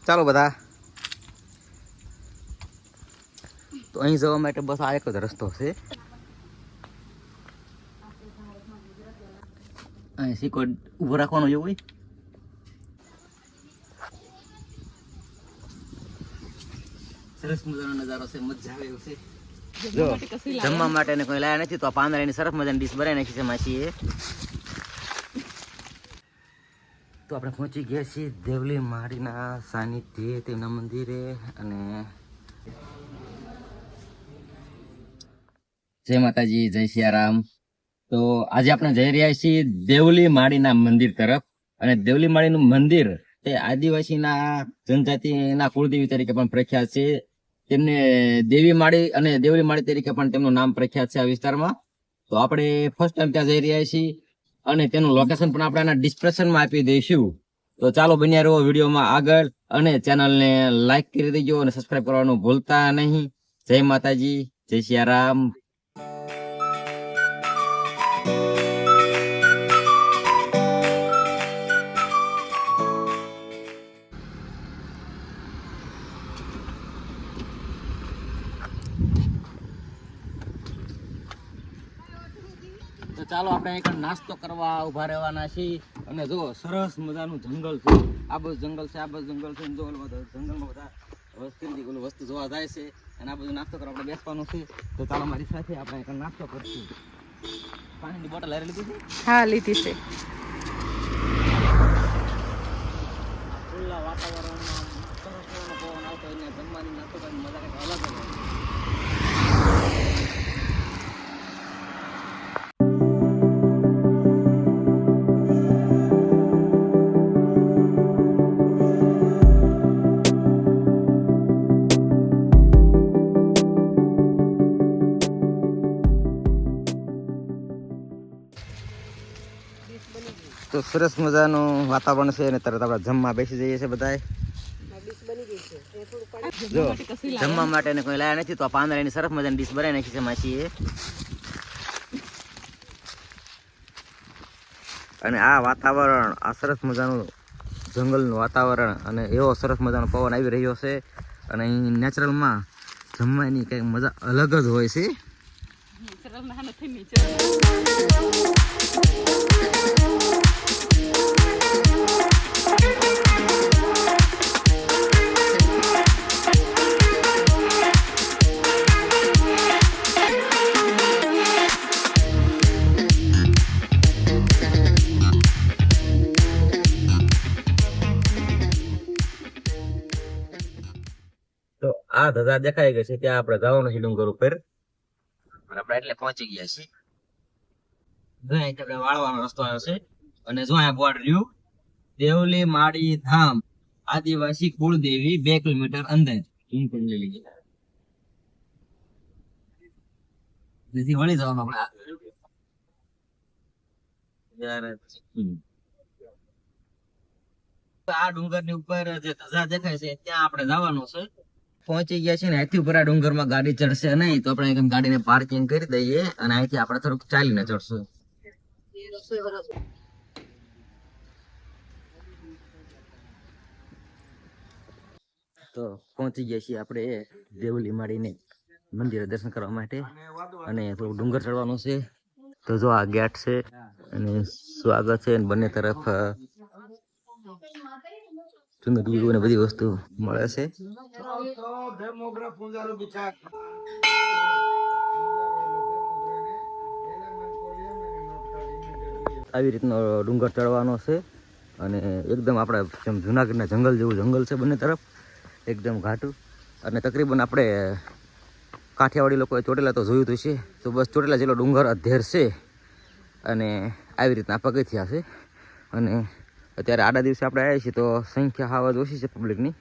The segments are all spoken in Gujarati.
ચાલો બધા. તો અહીં જવા માટે બસ આ એક જ રસ્તો છે. અહીં સિક્કો ઊભો રાખવાનો જેવું હોય. સરસ મજાનો નજારો છે, મજા આવે એવું છે. જો જમવા માટે ને કોઈ લાયા નથી તો આ પાંદડાની સરસ મજાની ડીશ બનાવી નાખી છે માસીએ. તો આપણે પહોંચી ગયા છીએ દેવલી માડીના સાનિધ્યે તેમના મંદિરે. અને જય માતાજી, જય સિયારામ. તો આજે આપણે જઈ રહ્યા છીએ દેવલી માડીના મંદિર તરફ. અને દેવલી માડીનું મંદિર તે આદિવાસીના જનજાતિના કુળદેવી તરીકે પણ પ્રખ્યાત છે. તેમને દેવી માડી અને દેવલી માડી તરીકે પણ તેમનું નામ પ્રખ્યાત છે આ વિસ્તારમાં. તો આપણે ફર્સ્ટ ટાઈમ ત્યાં જઈ રહ્યા છીએ અને તેનું લોકેશન પણ આપણે આના ડિસ્ક્રિપ્શનમાં આપી દઈશું. તો ચાલો બન્યા રહો વિડીયોમાં આગળ અને ચેનલને લાઈક કરી દેજો અને સબસ્ક્રાઇબ કરવાનું ભૂલતા નહીં. જય માતાજી, જય સિયારામ. તો ચાલો આપણે એક નાસ્તો કરવા ઉભા રહેવાના છીએ. અને જો સરસ મજાનું જંગલ છે. આ બધું જંગલ છે, આ બધું જંગલ છે. જો જંગલમાં બધા વસ્તુ જોવા જાય છે. અને આ બધું નાસ્તો કરવા આપણે બેસવાનું છે. તો ચાલો મારી સાથે આપણે એક નાસ્તો કરશું. પાણીની બોટલ લઈ લીધી છે? હા, લીધી છે. ખુલ્લા વાતાવરણમાં સરસ મજાનો પવન આવતો હોય ને જમવાની નાસ્તો કરવાની મજા કંઈક અલગ જ હોય. તો સરસ મજાનું વાતાવરણ છે અને તરત આપણે જમવા બેસી જઈએ છીએ બધા. જો જમવા માટે ને કોઈ લાયા નથી તો આ પાંદડાની સરસ મજાની ડીશ બનાવી નાખી છે માસીએ. અને આ વાતાવરણ, આ સરસ મજાનું જંગલનું વાતાવરણ અને એવો સરસ મજાનો પવન આવી રહ્યો છે. અને અહીં નેચરલમાં જમવાની કંઈક મજા અલગ જ હોય છે. તો આ ધજા દેખાઈ ગઈ છે ત્યાં આપણે જવાનું છે ડુંગર ઉપર. અને આપણે એટલે પહોંચી ગયા છીએ. જો અહીંથી આપણે વાળવાનો રસ્તો આવ્યો છે. અને જો અહીંયા બોર્ડ રહ્યું દેવલી માડી ધામ આદિવાસી કુળદેવી 2 કિલોમીટર અંદર. લઈ લીધી જેથી વળી જવાનું આપણે. આ ડુંગરની ઉપર જે ધજા દેખાય છે ત્યાં આપણે જવાનું છે. પહોંચી ગયા છે ને અહીંથી ઉપર આ ડુંગરમાં ગાડી ચડશે નહીં તો આપણે ગાડીને પાર્કિંગ કરી દઈએ અને અહીંથી આપણે થોડુંક ચાલીને ચડશું. તો પહોંચી ગયા છીએ આપણે દેવલી માડીને મંદિરે દર્શન કરવા માટે. અને થોડું ડુંગર ચડવાનું છે. તો જો આ ગેટ છે અને સ્વાગત છે. બંને તરફ ચુંદડીઓ અને બધી વસ્તુ મળે છે. આવી રીતનો ડુંગર ચડવાનો છે. અને એકદમ આપણે જેમ જુનાગઢના જંગલ જેવું જંગલ છે બંને તરફ, એકદમ ઘાટું. અને તકરીબન આપણે કાઠિયાવાડી લોકોએ ચોટીલા તો જોયું હતું છે. તો બસ ચોટીલા જેટલો ડુંગર અધેર છે. અને આવી રીતના પગથિયા છે. અને અત્યારે આડા દિવસે આપણે આવ્યા છીએ તો સંખ્યા હાવ જ ઓછી છે પબ્લિકની.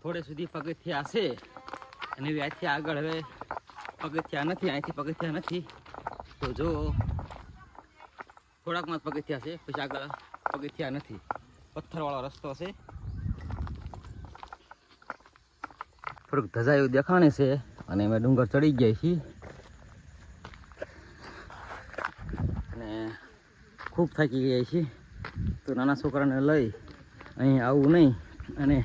થોડે સુધી પગથિયા છે અને અહીંથી આગળ હવે પગથિયા નથી, અહીંથી પગથિયા નથી. તો જો થોડાકમાં પગથિયા છે, પછી આગળ પગથિયા નથી, પથ્થરવાળો રસ્તો છે. થોડુંક ધજાયું દેખાણે છે અને અમે ડુંગર ચડી ગયા છીએ અને ખૂબ થાકી ગયા છીએ. તો નાના છોકરાને લઈ અહીં આવવું નહીં અને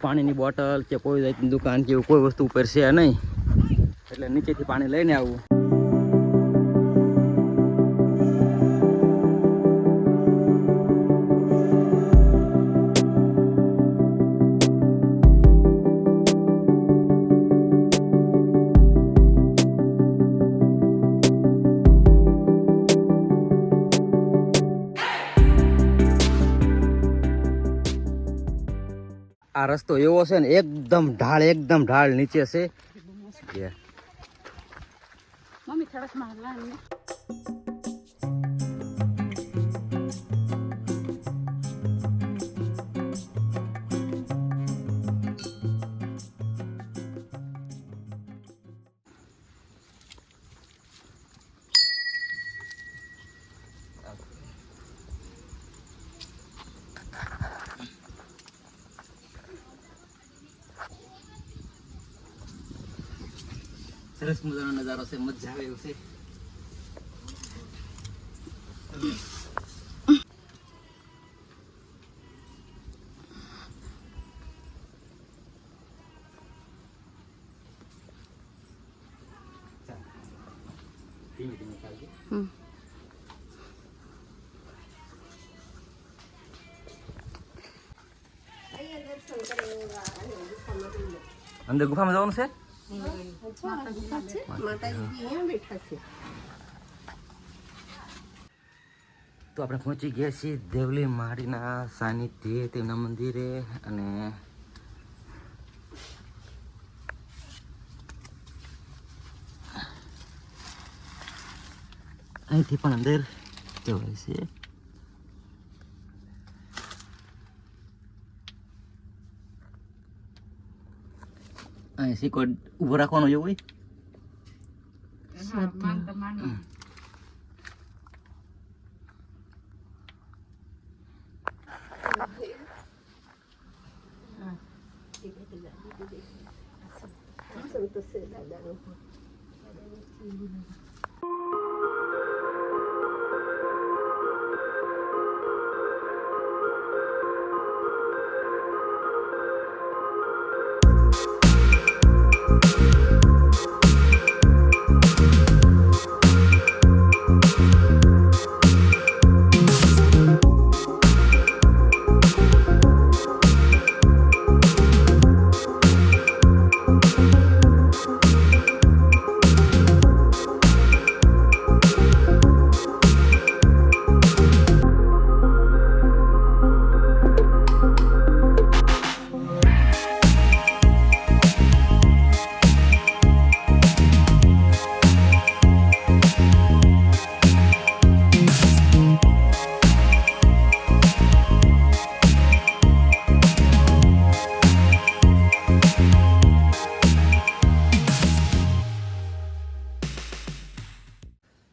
પાણીની બોટલ કે કોઈ જાતની દુકાન કે એવું કોઈ વસ્તુ ઉપર છે નહીં, એટલે નીચેથી પાણી લઈને આવવું. આ રસ્તો એવો છે ને એકદમ ઢાળ નીચે છે. મમ્મી થોડાક મારવા ને સરસ મજાનો નજારો છે, મજા આવે એવું છે. ધીમે ધીમે ચાલજો. અંદર ગુફામાં જવાનું છે. તો આપણે પહોંચી ગયા છીએ દેવલી માડીના સાનિધ્યે, તેમના મંદિરે. અને અહીંથી પણ અંદર જવાય છે. અહીં સિક્કો ઉભો રાખવાનો એવું હોય.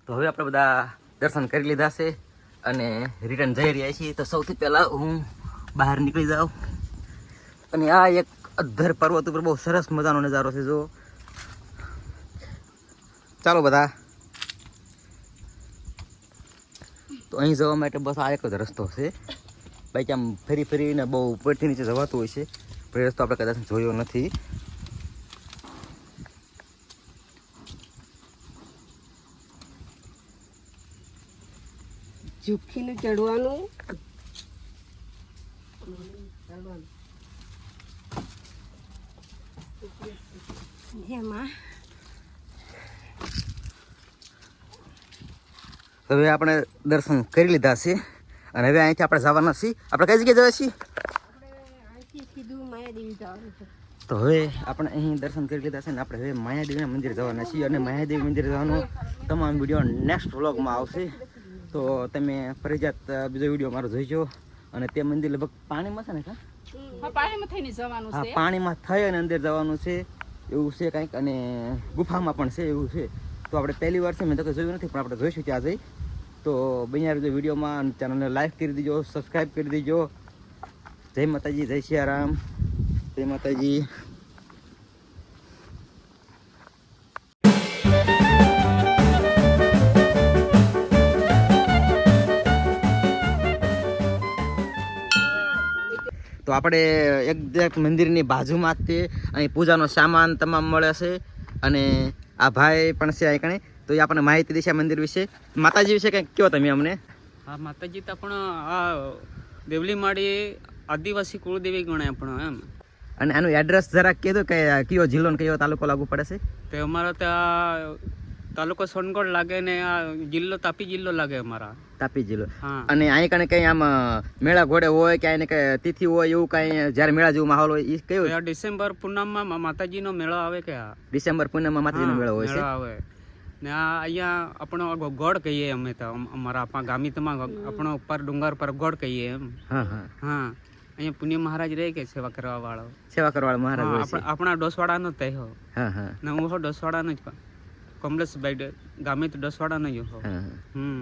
તો હવે આપણે બધા દર્શન કરી લીધા છે અને રિટર્ન જઈ રહ્યા છીએ. તો સૌથી પહેલાં હું બહાર નીકળી જાઉં અને આ એક અદ્ધર પર્વત ઉપર બહુ સરસ મજાનો નજારો છે. જો ચાલો બધા. તો અહીં જવા માટે બસ આ એક જ રસ્તો છે. બાકી આમ ફરીને બહુ ઉપરથી નીચે જવાતું હોય છે, પણ એ રસ્તો આપણે કદાચ જોયો નથી. ઝૂકીને ચડવાનું. એમાં હવે આપણે દર્શન કરી લીધા છે અને હવે અહીંથી આપણે જવાના છીએ. આપણે કઈ જગ્યાએ જવા છીએ? તો હવે આપણે અહીં દર્શન કરી લીધા છે ને આપણે હવે માયાદેવીના મંદિર જવાના છીએ. અને માયાદેવી મંદિર જવાનો તમામ વિડીયો નેક્સ્ટ વ્લોગમાં આવશે. તો તમે ફરજિયાત બીજો વિડીયો મારો જોઈજો. અને તે મંદિર લગભગ પાણીમાં છે ને? પાણીમાં થઈને જવાનું હા, છે. પાણીમાં થઈ અને અંદર જવાનું છે એવું છે કંઈક. અને ગુફામાં પણ છે એવું છે. તો આપણે પહેલી વાર છે, મેં તો કંઈ જોયું નથી, પણ આપણે જોઈશું ત્યાં જઈ. તો બન્યા રહેજો વિડીયોમાં, ચેનલને લાઈક કરી દેજો, સબસ્ક્રાઈબ કરી દેજો. જય માતાજી, જય સિયારામ, જય માતાજી. તો આપણે એક્ઝેક્ટ મંદિરની બાજુમાં જ તે અહીં પૂજાનો સામાન તમામ મળે છે અને આ ભાઈ પણ છે અહીં કણે. તો એ આપણને માહિતી દેશે આ મંદિર વિશે. માતાજી વિશે કંઈક કહો તમે અમને. હા, માતાજી તો પણ આ દેવલી માડી આદિવાસી કુળદેવી ગણાય પણ એમ. અને આનું એડ્રેસ જરાક કીધું કે કયો જિલ્લો ને કયો તાલુકો લાગુ પડે છે? તે અમારા ત્યાં તાલુકો સોનગઢ લાગે ને આ જિલ્લો તાપી જિલ્લો લાગે અમારા. તાપી જિલ્લો. હા. અને અહીં કણે કંઈ આમ મેળા ઘોડે હોય કે એને કંઈ તિથિ હોય એવું કાંઈ જ્યારે મેળા જેવું માહોલ હોય એ કયું? આ ડિસેમ્બર પૂનમમાં માતાજીનો મેળો આવે કે આ ડિસેમ્બર પૂનમમાં માતાજીનો મેળો હોય છે. મેળો આવે ને આ અહીંયા આપણો ગોળ કહીએ અમે તો અમારા આપણા ગામિતમાં આપણો ઉપર ડુંગર પર ગોળ કહીએ એમ. હા હા હા, અહીંયા પુણ્ય મહારાજ રહે કે સેવા કરવા વાળો. સેવા કરવાળા મહારાજ હોય છે. આપણા ડોસવાડાનો તહેવો. હા હા ને હું ડોસવાડાનો જ કમલેશભાઈ ગામિત ડોસવાડાનો જ હો. હા. હમ.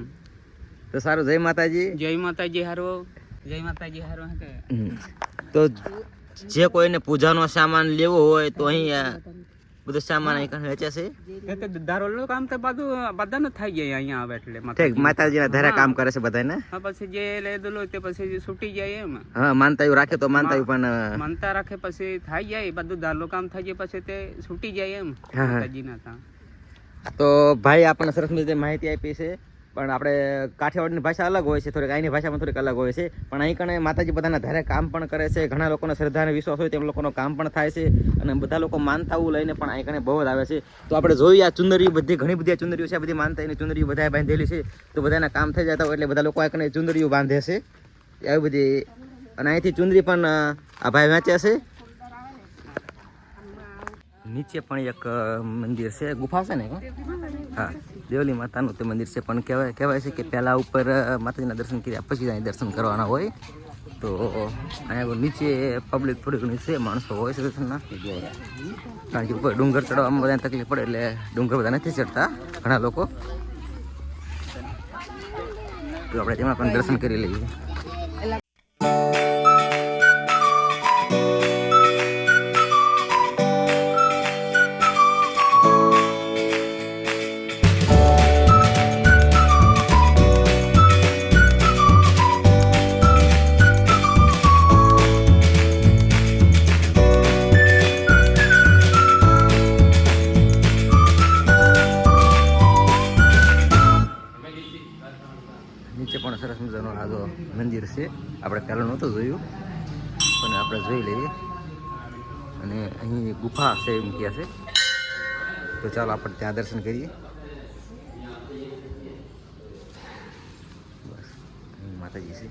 તો સારું, જય માતાજી. જય માતાજી હારો, જય માતાજી હારો. કે તો જે કોઈને પૂજાનો સામાન લેવો હોય તો અહીં બધો સામાન અહીં વેચે છે. એ તો દારોલનું કામ તો બધાનું થઈ જાય અહીંયા આવે એટલે ઠીક, માતાજીના ધારે કામ કરે છે બધાને. હા, પછી જે લેદલો તે પછી છૂટી જાય એમ. હા, માનતાયું રાખે તો માનતાયું પણ માનતા રાખે પછી થઈ જાય બધું દારલો કામ થઈ જાય પછી તે છૂટી જાય એમ માતાજીના ત્યાં. તો ભાઈ આપણને સરસ મજાની માહિતી આપી છે. પણ આપણે કાઠિયાવાડની ભાષા અલગ હોય છે, થોડીક અહીંની ભાષામાં થોડીક અલગ હોય છે. પણ અહીં કણે માતાજી બધાના ધારે કામ પણ કરે છે. ઘણા લોકોનો શ્રદ્ધા અને વિશ્વાસ હોય તેમ લોકોનો કામ પણ થાય છે અને બધા લોકો માનતાઓ લઈને પણ અહીં કણે બહુ જ આવે છે. તો આપણે જોઈએ આ ચુંદરીઓ બધી ઘણી બધી ચુંદરીઓ છે, બધી માનતાની ચુંદરીઓ બધા બાંધેલી છે. તો બધાના કામ થઈ જતા હોય એટલે બધા લોકો અહીં કણે ચુંદરીઓ બાંધે છે આવી બધી. અને અહીંથી ચુંદરી પણ આ ભાઈ વેચે છે. નીચે પણ એક મંદિર છે, ગુફા છે ને? હા, દેવલી માતાનું તે મંદિર છે. પણ કહેવાય છે કે પહેલાં ઉપર માતાજીના દર્શન કર્યા પછી અહીં દર્શન કરવાના હોય. તો અહીંયા નીચે પબ્લિક થોડી ઘણી છે, માણસો હોય છે દર્શનના. કારણ કે ઉપર ડુંગર ચડવામાં બધાને તકલીફ પડે એટલે ડુંગર બધા નથી ચડતા ઘણા લોકો. તો આપણે તેમાં પણ દર્શન કરી લઈએ. નીચે પણ સરસ મજાનો આગો મંદિર છે. આપણે પહેલાં નહોતું જોયું પણ આપણે જોઈ લઈએ. અને અહીં ગુફા છે એમ કહે છે. તો ચાલો આપણે ત્યાં દર્શન કરીએ. બસ અહીં માતાજી છે.